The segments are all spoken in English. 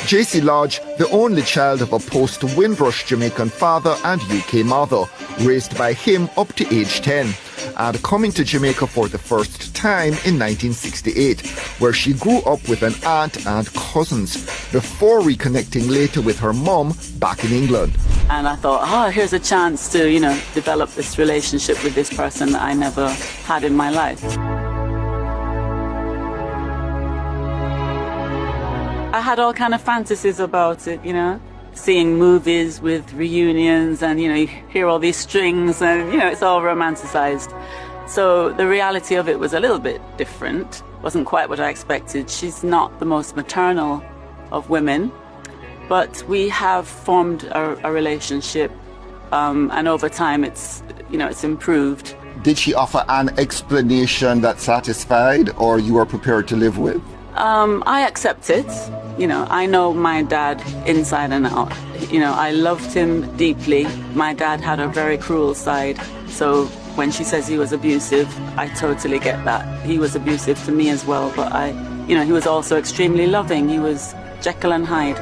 JC Lodge, the only child of a post-Windrush Jamaican father and UK mother, raised by him up to age 10, and coming to Jamaica for the first time in 1968, where she grew up with an aunt and cousins, before reconnecting later with her mum back in England. And I thought, here's a chance to, develop this relationship with this person that I never had in my life. I had all kind of fantasies about it, seeing movies with reunions and, you hear all these strings and, it's all romanticized. So the reality of it was a little bit different. Wasn't quite what I expected. She's not the most maternal of women, but we have formed a relationship, and over time it's improved. Did she offer an explanation that satisfied, or you were prepared to live with? I accept it. I know my dad inside and out. I loved him deeply. My dad had a very cruel side. So when she says he was abusive, I totally get that. He was abusive to me as well, but he was also extremely loving. He was Jekyll and Hyde.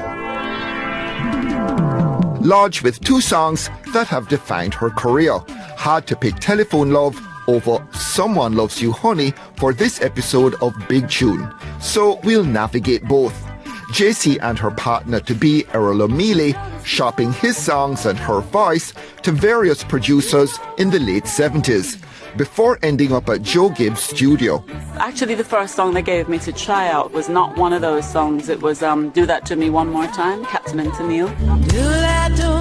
Lodge, with 2 songs that have defined her career, had to pick Telephone Love over Someone Loves You Honey for this episode of Big Chune. So we'll navigate both. JC and her partner-to-be, Errol O'Mealy, shopping his songs and her voice to various producers in the late 70s, before ending up at Joe Gibbs' studio. Actually, the first song they gave me to try out was not one of those songs. It was Do That To Me One More Time, Captain and Tennille.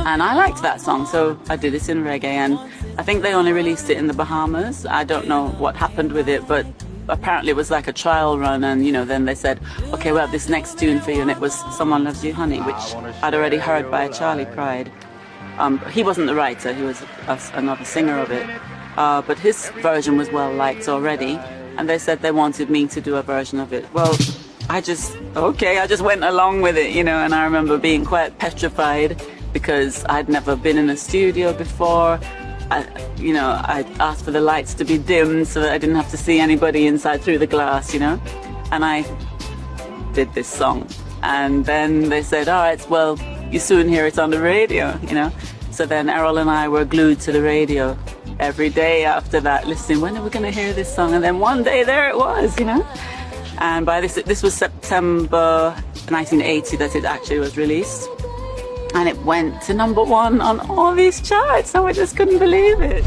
And I liked that song, so I did it in reggae, and I think they only released it in the Bahamas. I don't know what happened with it, but apparently it was like a trial run, and then they said, okay, we have this next tune for you, and it was Someone Loves You Honey, which I'd already heard by Charlie Pride. He wasn't the writer, he was another singer of it, but his version was well liked already, and they said they wanted me to do a version of it. Well, I just went along with it, and I remember being quite petrified because I'd never been in a studio before. I asked for the lights to be dimmed so that I didn't have to see anybody inside through the glass, and I did this song. And then they said, all right, well, you soon hear it on the radio, So then Errol and I were glued to the radio every day after that, listening, when are we going to hear this song? And then one day there it was, And by this was September 1980 that it actually was released. And it went to #1 on all these charts, and I just couldn't believe it.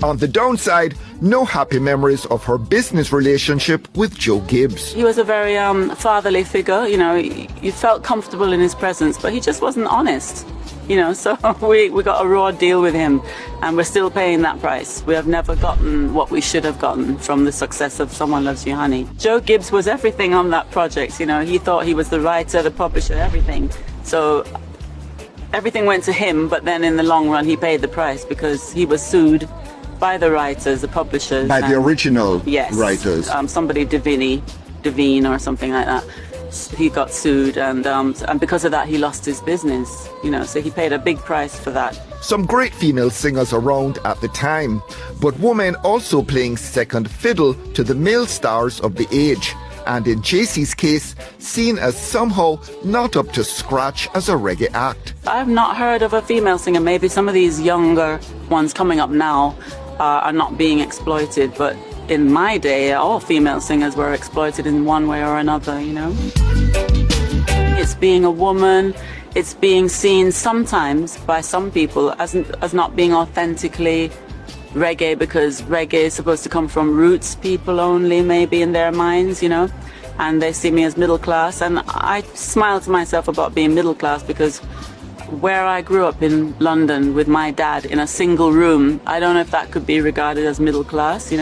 On the downside, no happy memories of her business relationship with Joe Gibbs. He was a very fatherly figure, you felt comfortable in his presence, but he just wasn't honest. So we got a raw deal with him, and we're still paying that price. We have never gotten what we should have gotten from the success of Someone Loves You Honey. Joe Gibbs was everything on that project, he thought he was the writer, the publisher, everything. So everything went to him, but then in the long run he paid the price because he was sued by the writers, the publishers. By the original yes, writers? Somebody, Devine or something like that. He got sued, and because of that he lost his business, so he paid a big price for that. Some great female singers around at the time, but women also playing second fiddle to the male stars of the age, and in JC's case, seen as somehow not up to scratch as a reggae act. I've not heard of a female singer. Maybe some of these younger ones coming up now are not being exploited, but in my day, all female singers were exploited in one way or another, It's being a woman, it's being seen sometimes by some people as not being authentically reggae, because reggae is supposed to come from roots people only, maybe in their minds, and they see me as middle class, and I smile to myself about being middle class because where I grew up in London with my dad in a single room, I don't know if that could be regarded as middle class,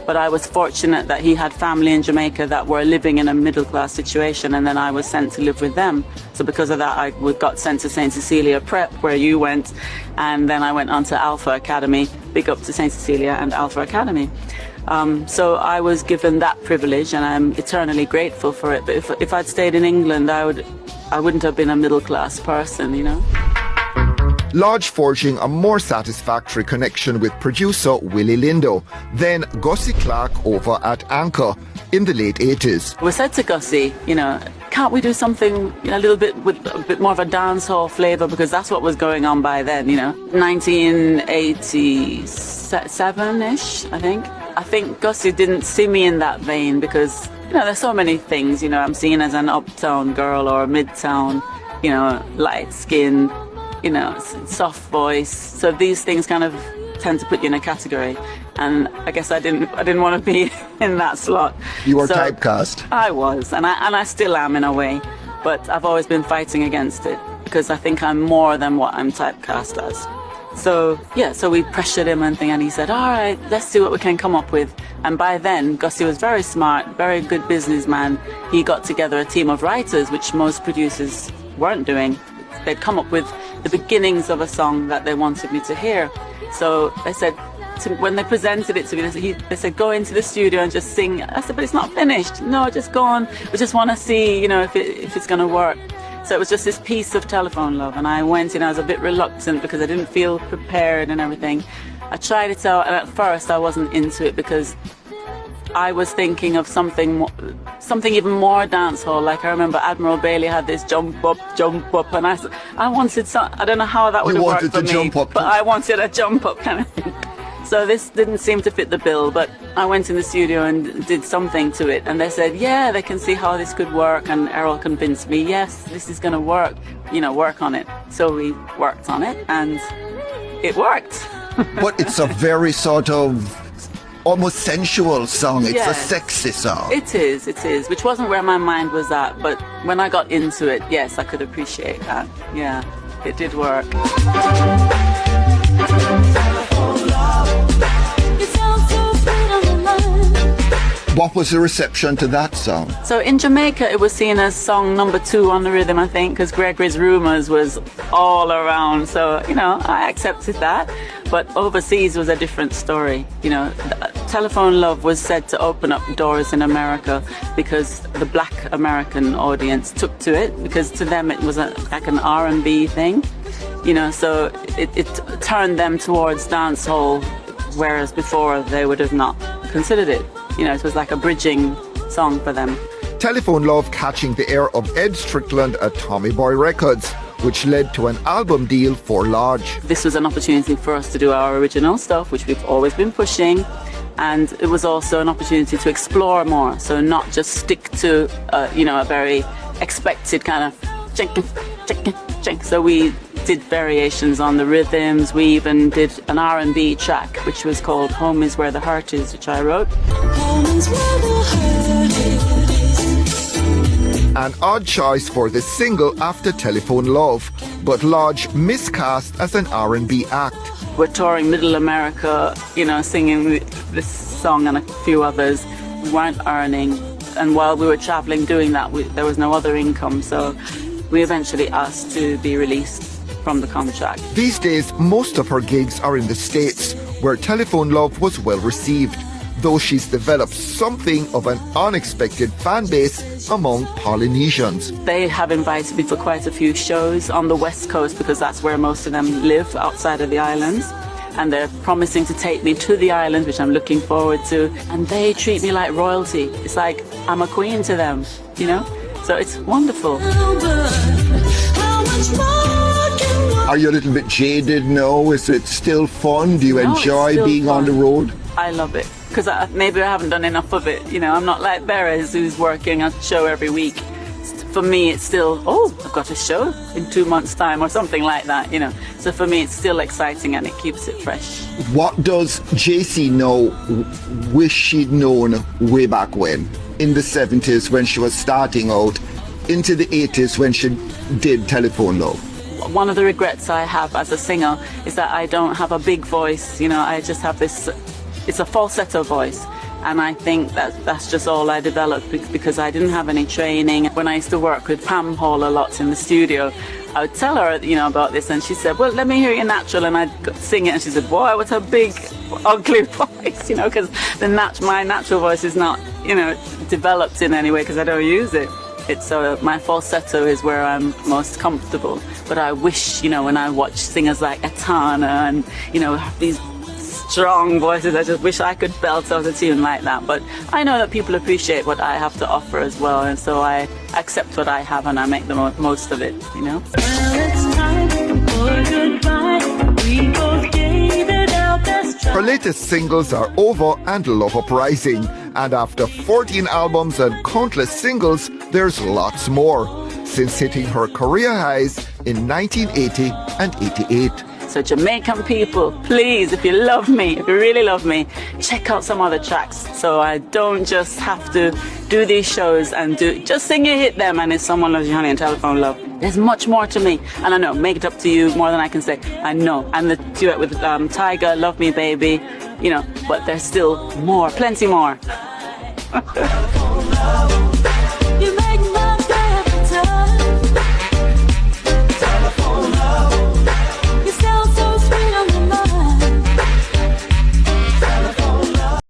but I was fortunate that he had family in Jamaica that were living in a middle class situation, and then I was sent to live with them. So because of that, I got sent to St. Cecilia Prep, where you went, and then I went on to Alpha Academy. Big up to St. Cecilia and Alpha Academy. So I was given that privilege, and I'm eternally grateful for it. But if I'd stayed in England, I wouldn't have been a middle class person, Lodge forging a more satisfactory connection with producer Willie Lindo, then Gussie Clark over at Anchor in the late 80s. We said to Gussie, can't we do something a little bit with a bit more of a dancehall flavour, because that's what was going on by then, 1987-ish, I think. I think Gussie didn't see me in that vein because, there's so many things, I'm seen as an uptown girl or a midtown, light skin, soft voice. So these things kind of tend to put you in a category. And I guess I didn't want to be in that slot. You were typecast. I was, and I still am in a way. But I've always been fighting against it because I think I'm more than what I'm typecast as. So we pressured him and he said, all right, let's see what we can come up with. And by then, Gussie was very smart, very good businessman. He got together a team of writers, which most producers weren't doing. They'd come up with the beginnings of a song that they wanted me to hear. So they said, when they presented it to me, they said, go into the studio and just sing. I said, but it's not finished. No, just go on. We just want to see, if it's going to work. So it was just this piece of Telephone Love, and I went in. I was a bit reluctant because I didn't feel prepared and everything. I tried it out, and at first I wasn't into it because I was thinking of something even more dancehall. Like I remember Admiral Bailey had this jump up, and I wanted some. I don't know how that would have worked for me, but I wanted a jump up kind of thing. So this didn't seem to fit the bill, but I went in the studio and did something to it, and they said, yeah, they can see how this could work, and Errol convinced me, yes, this is going to work, work on it. So we worked on it, and it worked. But it's a very sort of almost sensual song. It's a sexy song. It is, which wasn't where my mind was at, but when I got into it, yes, I could appreciate that. Yeah, it did work. What was the reception to that song? So in Jamaica, it was seen as song number 2 on the rhythm, I think, because Gregory's Rumours was all around. So, I accepted that. But overseas was a different story. Telephone Love was said to open up doors in America because the black American audience took to it, because to them it was like an R&B thing. So it turned them towards dancehall, whereas before they would have not considered it. It was like a bridging song for them. Telephone Love catching the air of Ed Strickland at Tommy Boy Records, which led to an album deal for Lodge. This was an opportunity for us to do our original stuff, which we've always been pushing. And it was also an opportunity to explore more. So not just stick to, a very expected kind of chink. So we did variations on the rhythms. We even did an R&B track, which was called Home Is Where the Heart Is, which I wrote. Home is where the heart is. An odd choice for the single after Telephone Love, but Lodge miscast as an R&B act. We're touring Middle America, singing this song and a few others. We weren't earning, and while we were traveling doing that, there was no other income, so we eventually asked to be released from the contract. These days, most of her gigs are in the States, where Telephone Love was well received, though she's developed something of an unexpected fan base among Polynesians. They have invited me for quite a few shows on the West Coast because that's where most of them live, outside of the islands. And they're promising to take me to the islands, which I'm looking forward to. And they treat me like royalty. It's like I'm a queen to them, So it's wonderful. Are you a little bit jaded now? Is it still fun? Do you enjoy being on the road? I love it. Because maybe I haven't done enough of it. I'm not like Beres, who's working a show every week. For me, it's still, I've got a show in 2 months' time or something like that, So for me, it's still exciting and it keeps it fresh. What does JC know wish she'd known way back when? In the 70s when she was starting out, into the 80s when she did Telephone Love? One of the regrets I have as a singer is that I don't have a big voice. I just have this, it's a falsetto voice. And I think that's just all I developed because I didn't have any training. When I used to work with Pam Hall a lot in the studio, I would tell her, about this, and she said, well, let me hear you natural, and I'd sing it, and she said, boy, what a big, ugly voice, because my natural voice is not, developed in any way because I don't use it. It's my falsetto is where I'm most comfortable. But I wish, when I watch singers like Etana and, have these strong voices, I just wish I could belt out a tune like that. But I know that people appreciate what I have to offer as well, and so I accept what I have and I make the most of it, Well, it's time for goodbye. We both gave it our best try. Her latest singles are Over and Love Uprising, and after 14 albums and countless singles, there's lots more, since hitting her career highs in 1980 and 88. So Jamaican people, please, if you love me, if you really love me, check out some other tracks. So I don't just have to do these shows and just sing you hit them and if someone loves you, honey, and telephone love. There's much more to me. And I know, make it up to you, more than I can say. I know. And the duet with Tiger, Love Me Baby, but there's still more, plenty more.